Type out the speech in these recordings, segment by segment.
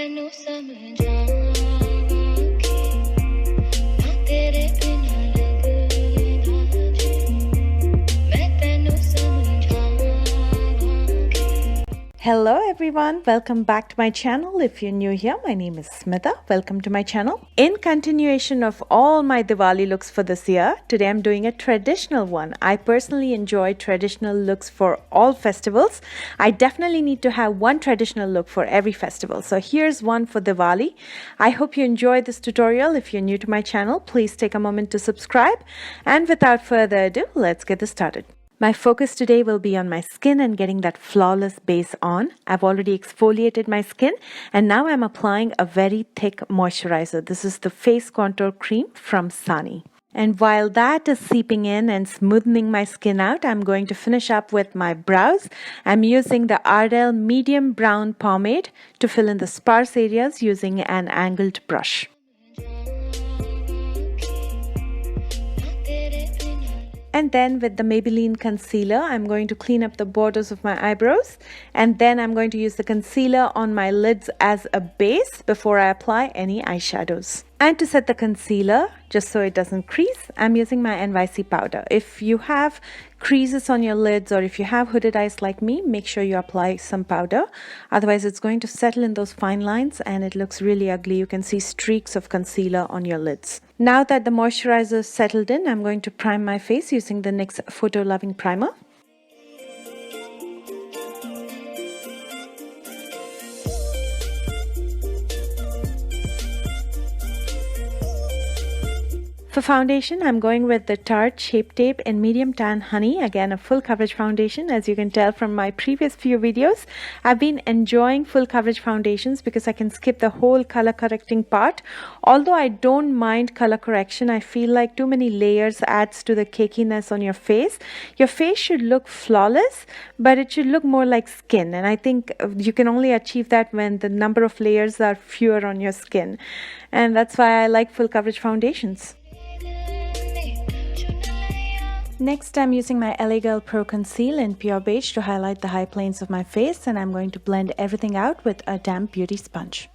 ਤੈਨੂੰ ਸਮਝਾਵਾਂਗੀ ਨਾ ਤੇਰੇ ਬਿਨਾਂ ਲੱਗਦਾ ਜੀ ਮੈਂ ਤੈਨੂੰ ਸਮਝਾਵਾਂਗੀ Hello everyone, welcome back to my channel. If you're new here, my name is Smita. Welcome to my channel. In continuation of all my Diwali looks for this year, today I'm doing a traditional one. I personally enjoy traditional looks for all festivals. I definitely need to have one traditional look for every festival. So here's one for Diwali. I hope you enjoy this tutorial. If you're new to my channel, please take a moment to subscribe. And without further ado, let's get this started. My focus today will be on my skin and getting that flawless base on. I've already exfoliated my skin and now I'm applying a very thick moisturizer. This is the face contour cream from Sani. And while that is seeping in and smoothing my skin out, I'm going to finish up with my brows. I'm using the Ardell medium brown pomade to fill in the sparse areas using an angled brush. And then with the Maybelline concealer, I'm going to clean up the borders of my eyebrows. And then I'm going to use the concealer on my lids as a base before I apply any eyeshadows. And to set the concealer, just so it doesn't crease, I'm using my NYC powder. If you have creases on your lids or if you have hooded eyes like me, make sure you apply some powder. Otherwise, it's going to settle in those fine lines and it looks really ugly. You can see streaks of concealer on your lids. Now that the moisturizer is settled in, I'm going to prime my face using the NYX Photo Loving Primer. For foundation, I'm going with the Tarte Shape Tape in Medium Tan Honey. Again, a full coverage foundation. As you can tell from my previous few videos, I've been enjoying full coverage foundations because I can skip the whole color correcting part. Although I don't mind color correction, I feel like too many layers adds to the cakiness on your face. Your face should look flawless, but it should look more like skin. And I think you can only achieve that when the number of layers are fewer on your skin. And that's why I like full coverage foundations. Next, I'm using my LA Girl Pro Conceal in Pure Beige to highlight the high planes of my face, and I'm going to blend everything out with a damp beauty sponge.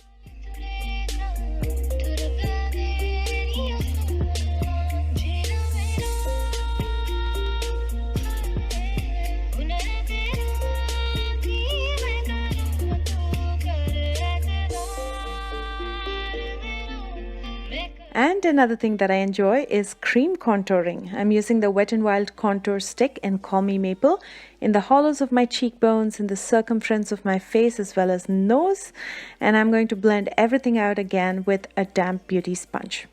And another thing that I enjoy is cream contouring. I'm using the Wet n Wild contour stick in Call Me Maple in the hollows of my cheekbones, in the circumference of my face as well as nose. And I'm going to blend everything out again with a damp beauty sponge.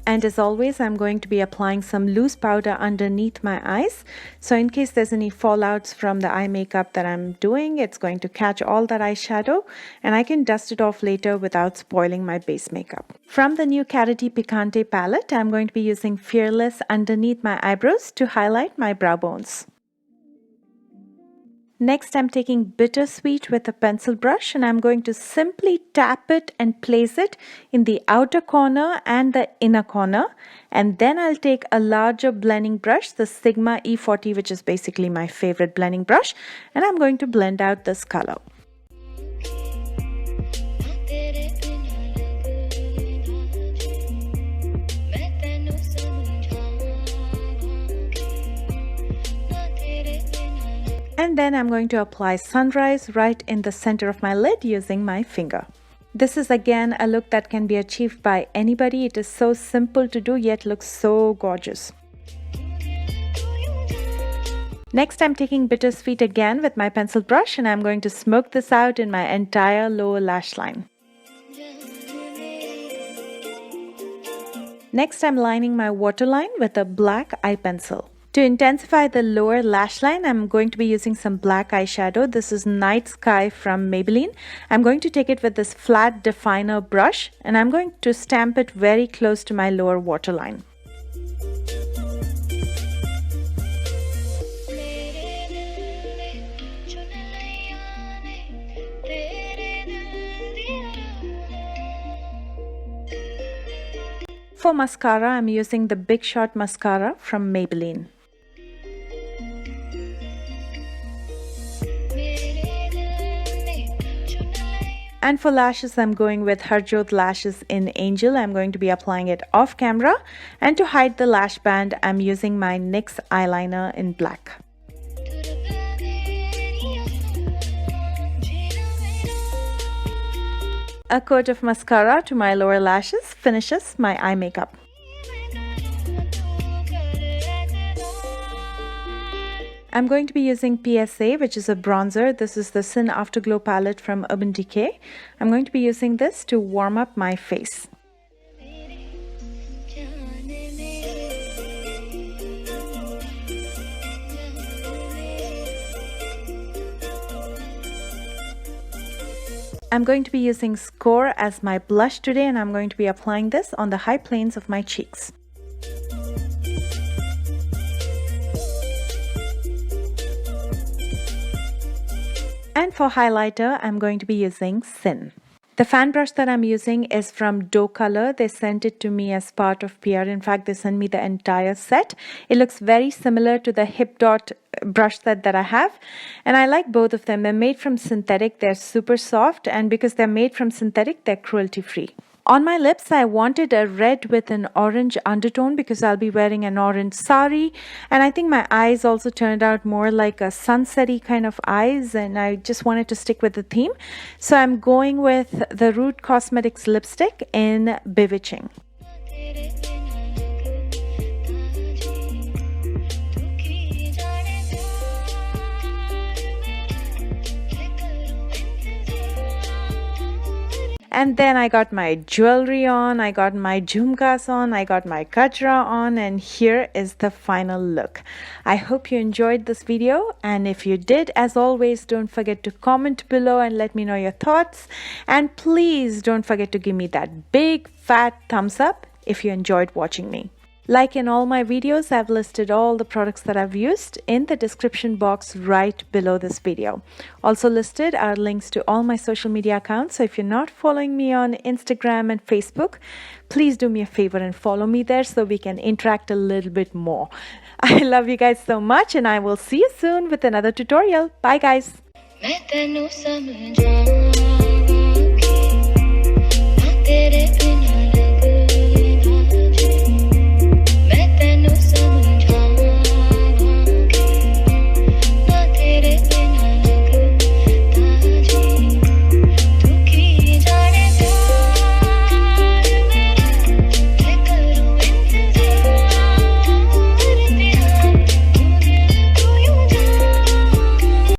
And as always, I'm going to be applying some loose powder underneath my eyes. So in case there's any fallouts from the eye makeup that I'm doing, it's going to catch all that eyeshadow and I can dust it off later without spoiling my base makeup. From the new Carity Picante palette, I'm going to be using Fearless underneath my eyebrows to highlight my brow bones. Next, I'm taking Bittersweet with a pencil brush and I'm going to simply tap it and place it in the outer corner and the inner corner. And then I'll take a larger blending brush, the Sigma E40, which is basically my favorite blending brush, and I'm going to blend out this color. And then I'm going to apply Sunrise right in the center of my lid using my finger. This is again a look that can be achieved by anybody. It is so simple to do yet looks so gorgeous. Next, I'm taking Bittersweet again with my pencil brush and I'm going to smoke this out in my entire lower lash line. Next, I'm lining my waterline with a black eye pencil. To intensify the lower lash line, I'm going to be using some black eyeshadow. This is Night Sky from Maybelline. I'm going to take it with this flat definer brush and I'm going to stamp it very close to my lower waterline. for mascara, I'm using the Big Shot mascara from Maybelline. And for lashes, I'm going with Harjot Lashes in Angel. I'm going to be applying it off camera. And to hide the lash band, I'm using my NYX eyeliner in black. A coat of mascara to my lower lashes finishes my eye makeup. I'm going to be using PSA, which is a bronzer. This is the Sin Afterglow palette from Urban Decay. I'm going to be using this to warm up my face. I'm going to be using Score as my blush today, and I'm going to be applying this on the high planes of my cheeks. And for highlighter, I'm going to be using Sin. The fan brush that I'm using is from Doe Color. They sent it to me as part of PR. In fact, they sent me the entire set. It looks very similar to the Hip Dot brush set that I have. And I like both of them. They're made from synthetic. They're super soft. And because they're made from synthetic, they're cruelty-free. On my lips, I wanted a red with an orange undertone because I'll be wearing an orange sari. And I think my eyes also turned out more like a sunsetty kind of eyes. And I just wanted to stick with the theme. So I'm going with the Root Cosmetics lipstick in Bewitching. And then I got my jewelry on, I got my jhumkas on, I got my kajra on, and here is the final look. I hope you enjoyed this video, and if you did, as always, don't forget to comment below and let me know your thoughts. And please don't forget to give me that big fat thumbs up if you enjoyed watching me. Like in all my videos, I've listed all the products that I've used in the description box right below this video. Also listed are links to all my social media accounts. So if you're not following me on Instagram and Facebook, please do me a favor and follow me there so we can interact a little bit more. I love you guys so much, and I will see you soon with another tutorial. Bye guys.